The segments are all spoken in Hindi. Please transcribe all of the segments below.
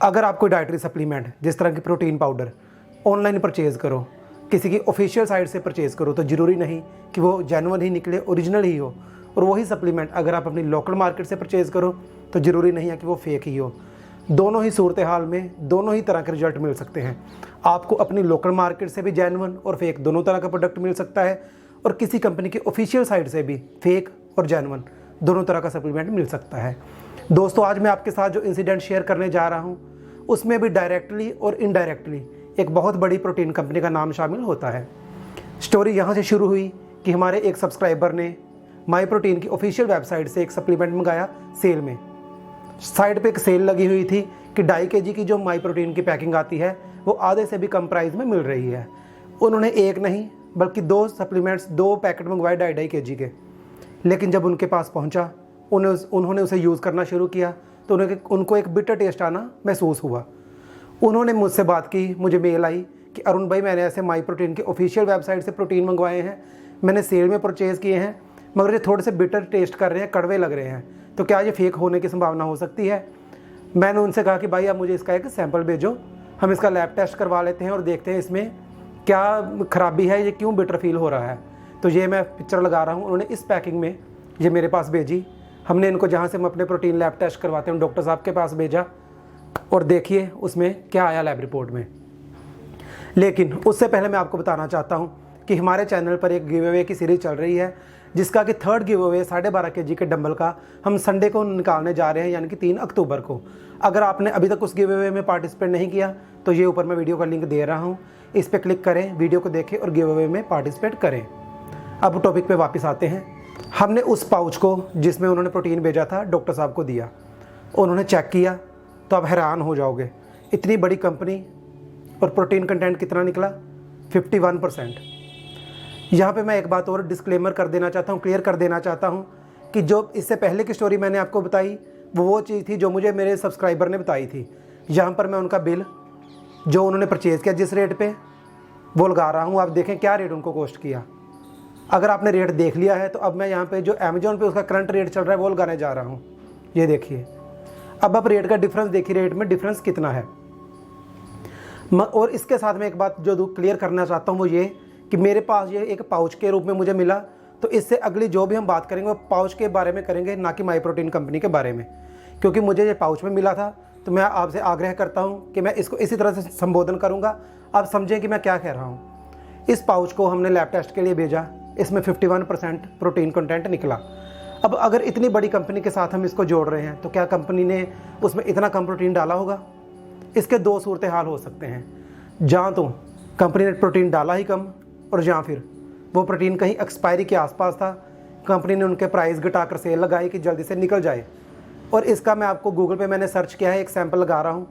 अगर आप कोई डाइटरी सप्लीमेंट जिस तरह की प्रोटीन पाउडर ऑनलाइन परचेज़ करो, किसी की ऑफिशियल साइट से परचेज़ करो, तो ज़रूरी नहीं कि वो जेन्युइन ही निकले, ओरिजिनल ही हो। और वही सप्लीमेंट अगर आप अपनी लोकल मार्केट से परचेज़ करो तो ज़रूरी नहीं है कि वो फेक ही हो। दोनों ही सूरत हाल में दोनों ही तरह के रिजल्ट मिल सकते हैं। आपको अपनी लोकल मार्केट से भी जेन्युइन और फेक दोनों तरह का प्रोडक्ट मिल सकता है, और किसी कंपनी की ऑफिशियल साइट से भी फेक और जेन्युइन दोनों तरह का सप्लीमेंट मिल सकता है। दोस्तों, आज मैं आपके साथ जो इंसिडेंट शेयर करने जा रहा हूँ उसमें भी डायरेक्टली और इनडायरेक्टली एक बहुत बड़ी प्रोटीन कंपनी का नाम शामिल होता है। स्टोरी यहाँ से शुरू हुई कि हमारे एक सब्सक्राइबर ने माई प्रोटीन की ऑफिशियल वेबसाइट से एक सप्लीमेंट मंगाया सेल में। साइड पे एक सेल लगी हुई थी कि 2.5 kg की जो माई प्रोटीन की पैकिंग आती है वो आधे से भी कम प्राइस में मिल रही है। उन्होंने एक नहीं बल्कि 2 सप्लीमेंट्स 2 पैकेट मंगवाए 2.5 kg के। लेकिन जब उनके पास पहुंचा उन्होंने उसे यूज़ करना शुरू किया तो उनको एक बिटर टेस्ट आना महसूस हुआ। उन्होंने मुझसे बात की, मुझे मेल आई कि अरुण भाई, मैंने ऐसे माई प्रोटीन के ऑफिशियल वेबसाइट से प्रोटीन मंगवाए हैं, मैंने सेल में परचेज़ किए हैं, मगर ये थोड़े से बिटर टेस्ट कर रहे हैं, कड़वे लग रहे हैं, तो क्या ये फेक होने की संभावना हो सकती है? मैंने उनसे कहा कि भाई आप मुझे इसका एक सैंपल भेजो, हम इसका लैब टेस्ट करवा लेते हैं और देखते हैं इसमें क्या ख़राबी है, ये क्यों बिटर फील हो रहा है। तो ये मैं पिक्चर लगा रहा हूँ, उन्होंने इस पैकिंग में ये मेरे पास भेजी। हमने इनको जहाँ से हम अपने प्रोटीन लैब टेस्ट करवाते हैं डॉक्टर साहब के पास भेजा, और देखिए उसमें क्या आया लैब रिपोर्ट में। लेकिन उससे पहले मैं आपको बताना चाहता हूँ कि हमारे चैनल पर एक गिव अवे की सीरीज़ चल रही है, जिसका कि 3rd गिव अवे 12.5 kg के डंबल का हम संडे को निकालने जा रहे हैं, यानी कि 3 अक्टूबर को। अगर आपने अभी तक उस गिव अवे में पार्टिसिपेट नहीं किया तो ये ऊपर मैं वीडियो का लिंक दे रहा हूँ, इस पर क्लिक करें, वीडियो को देखें और गिव अवे में पार्टिसिपेट करें। अब टॉपिक पे वापस आते हैं। हमने उस पाउच को जिसमें उन्होंने प्रोटीन भेजा था डॉक्टर साहब को दिया, उन्होंने चेक किया तो आप हैरान हो जाओगे, इतनी बड़ी कंपनी और प्रोटीन कंटेंट कितना निकला, 51%। यहाँ पे मैं एक बात और डिस्क्लेमर कर देना चाहता हूँ, क्लियर कर देना चाहता हूँ कि जो इससे पहले की स्टोरी मैंने आपको बताई वो चीज़ थी जो मुझे मेरे सब्सक्राइबर ने बताई थी। यहाँ पर मैं उनका बिल जो उन्होंने परचेज़ किया जिस रेट पे वो लगा रहा हूँ, आप देखें क्या रेट उनको कॉस्ट किया। अगर आपने रेट देख लिया है तो अब मैं यहाँ पे जो अमेजोन पे उसका करंट रेट चल रहा है वो लगाने जा रहा हूँ। ये देखिए, अब आप रेट का डिफरेंस देखिए, रेट में डिफरेंस कितना है। और इसके साथ में एक बात जो क्लियर करना चाहता हूँ वो ये कि मेरे पास ये एक पाउच के रूप में मुझे मिला, तो इससे अगली जो भी हम बात करेंगे वो पाउच के बारे में करेंगे, ना कि माई प्रोटीन कंपनी के बारे में। क्योंकि मुझे ये पाउच में मिला था तो मैं आपसे आग्रह करता हूँ कि मैं इसको इसी तरह से संबोधन करूँगा, आप समझें कि मैं क्या कह रहा हूँ। इस पाउच को हमने लैब टेस्ट के लिए भेजा, इसमें 51% प्रोटीन कंटेंट निकला। अब अगर इतनी बड़ी कंपनी के साथ हम इसको जोड़ रहे हैं तो क्या कंपनी ने उसमें इतना कम प्रोटीन डाला होगा? इसके 2 सूरत हाल हो सकते हैं, जहाँ तो कंपनी ने प्रोटीन डाला ही कम, और जहाँ फिर वो प्रोटीन कहीं एक्सपायरी के आसपास था, कंपनी ने उनके प्राइस घटाकर सेल लगाई कि जल्दी से निकल जाए। और इसका मैं आपको गूगल पे मैंने सर्च किया है, एक सैंपल लगा रहा हूँ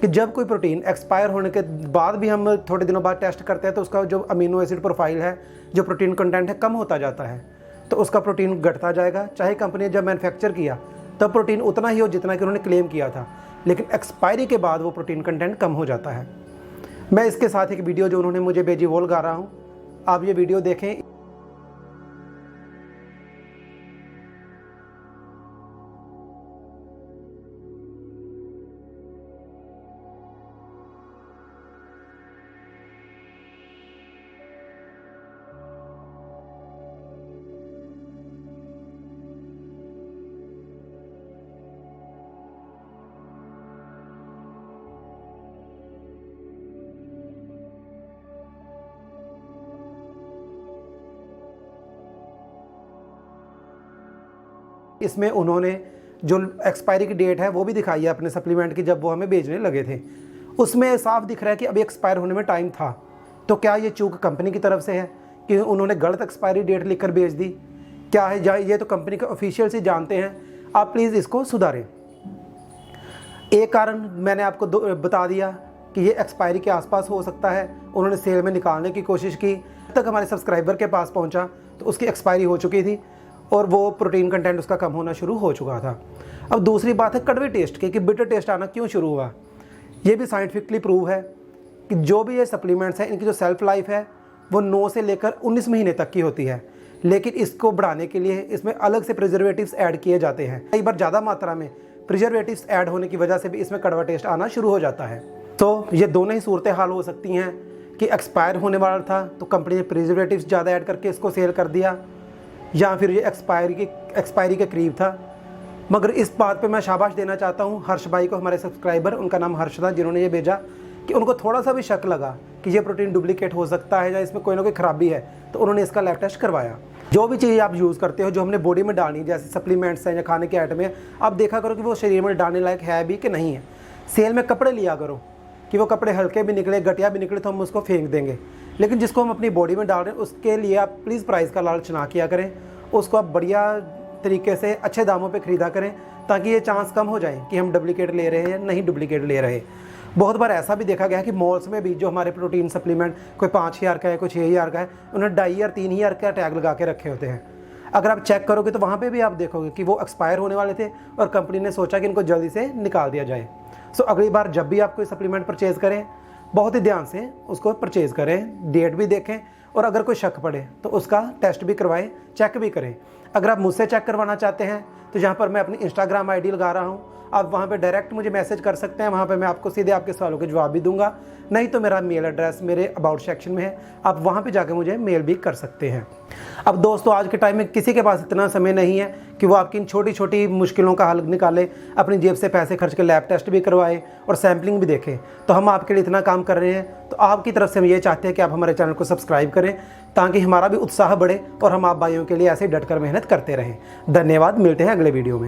कि जब कोई प्रोटीन एक्सपायर होने के बाद भी हम थोड़े दिनों बाद टेस्ट करते हैं तो उसका जो अमीनो एसिड प्रोफाइल है, जो प्रोटीन कंटेंट है, कम होता जाता है, तो उसका प्रोटीन घटता जाएगा। चाहे कंपनी ने जब मैन्युफैक्चर किया तब प्रोटीन उतना ही हो जितना कि उन्होंने क्लेम किया था, लेकिन एक्सपायरी के बाद वो प्रोटीन कंटेंट कम हो जाता है। मैं इसके साथ एक वीडियो जो उन्होंने मुझे भेजी वो लगा रहा हूँ, आप ये वीडियो देखें। इसमें उन्होंने जो एक्सपायरी की डेट है वो भी दिखाई है अपने सप्लीमेंट की, जब वो हमें भेजने लगे थे उसमें साफ दिख रहा है कि अभी एक्सपायर होने में टाइम था। तो क्या ये चूक कंपनी की तरफ से है कि उन्होंने गलत एक्सपायरी डेट लिखकर भेज दी? क्या है ये तो कंपनी के ऑफिशियल से जानते हैं, आप प्लीज़ इसको सुधारें। एक कारण मैंने आपको बता दिया कि ये एक्सपायरी के आसपास हो सकता है, उन्होंने सेल में निकालने की कोशिश की, तक हमारे सब्सक्राइबर के पास पहुंचा तो उसकी एक्सपायरी हो चुकी थी और वो प्रोटीन कंटेंट उसका कम होना शुरू हो चुका था। अब दूसरी बात है कड़वे टेस्ट की, कि बिटर टेस्ट आना क्यों शुरू हुआ। ये भी साइंटिफिकली प्रूव है कि जो भी ये सप्लीमेंट्स हैं इनकी जो सेल्फ लाइफ है वो 9 से लेकर 19 महीने तक की होती है, लेकिन इसको बढ़ाने के लिए इसमें अलग से प्रिजर्वेटिव्स ऐड किए जाते हैं। कई बार ज़्यादा मात्रा में प्रिजर्वेटिव्स ऐड होने की वजह से भी इसमें कड़वा टेस्ट आना शुरू हो जाता है। तो ये दोनों ही सूरतें हाल हो सकती हैं कि एक्सपायर होने वाला था तो कंपनी ने प्रिजर्वेटिव्स ज़्यादा ऐड करके इसको सेल कर दिया, या फिर ये एक्सपायरी के करीब था। मगर इस बात पे मैं शाबाश देना चाहता हूँ हर्ष भाई को, हमारे सब्सक्राइबर, उनका नाम हर्ष था, जिन्होंने ये भेजा कि उनको थोड़ा सा भी शक लगा कि ये प्रोटीन डुप्लीकेट हो सकता है या इसमें कोई ना कोई ख़राबी है, तो उन्होंने इसका लैब टेस्ट करवाया। जो भी चीज़ आप यूज़ करते हो जो हमने बॉडी में डालनी, जैसे सप्लीमेंट्स हैं या खाने के आइटम है, आप देखा करो कि वो शरीर में डालने लायक है भी कि नहीं है। सेल में कपड़े लिया करो कि वो कपड़े हल्के भी निकले, घटिया भी निकले तो हम उसको फेंक देंगे, लेकिन जिसको हम अपनी बॉडी में डाल रहे हैं उसके लिए आप प्लीज़ प्राइस का लालच ना किया करें, उसको आप बढ़िया तरीके से अच्छे दामों पे ख़रीदा करें, ताकि ये चांस कम हो जाए कि हम डुप्लीकेट ले रहे हैं या नहीं डुप्लीकेट ले रहे। बहुत बार ऐसा भी देखा गया कि मॉल्स में भी जो हमारे प्रोटीन सप्लीमेंट कोई 5000 का है, कोई 6000 का है, उन्होंने 2.5 या 3000 का टैग लगा के रखे होते हैं। अगर आप चेक करोगे तो वहाँ पे भी आप देखोगे कि वो एक्सपायर होने वाले थे और कंपनी ने सोचा कि इनको जल्दी से निकाल दिया जाए। सो अगली बार जब भी आप कोई सप्लीमेंट परचेज़ करें, बहुत ही ध्यान से उसको परचेज़ करें, डेट भी देखें, और अगर कोई शक पड़े तो उसका टेस्ट भी करवाएं, चेक भी करें। अगर आप मुझसे चेक करवाना चाहते हैं तो यहाँ पर मैं अपनी इंस्टाग्राम आईडी लगा रहा हूँ, आप वहाँ पे डायरेक्ट मुझे मैसेज कर सकते हैं, वहाँ पे मैं आपको सीधे आपके सवालों के जवाब भी दूंगा। नहीं तो मेरा मेल एड्रेस मेरे अबाउट सेक्शन में है, आप वहाँ पे जाके मुझे मेल भी कर सकते हैं। अब दोस्तों, आज के टाइम में किसी के पास इतना समय नहीं है कि वो आपकी इन छोटी छोटी मुश्किलों का हल निकाले, अपनी जेब से पैसे खर्च के लैब टेस्ट भी करवाए और सैम्पलिंग भी देखें। तो हम आपके लिए इतना काम कर रहे हैं, तो आपकी तरफ से हम ये चाहते हैं कि आप हमारे चैनल को सब्सक्राइब करें, ताकि हमारा भी उत्साह बढ़े और हम आप भाइयों के लिए ऐसे डट कर मेहनत करते रहें। धन्यवाद, मिलते हैं अगले वीडियो में।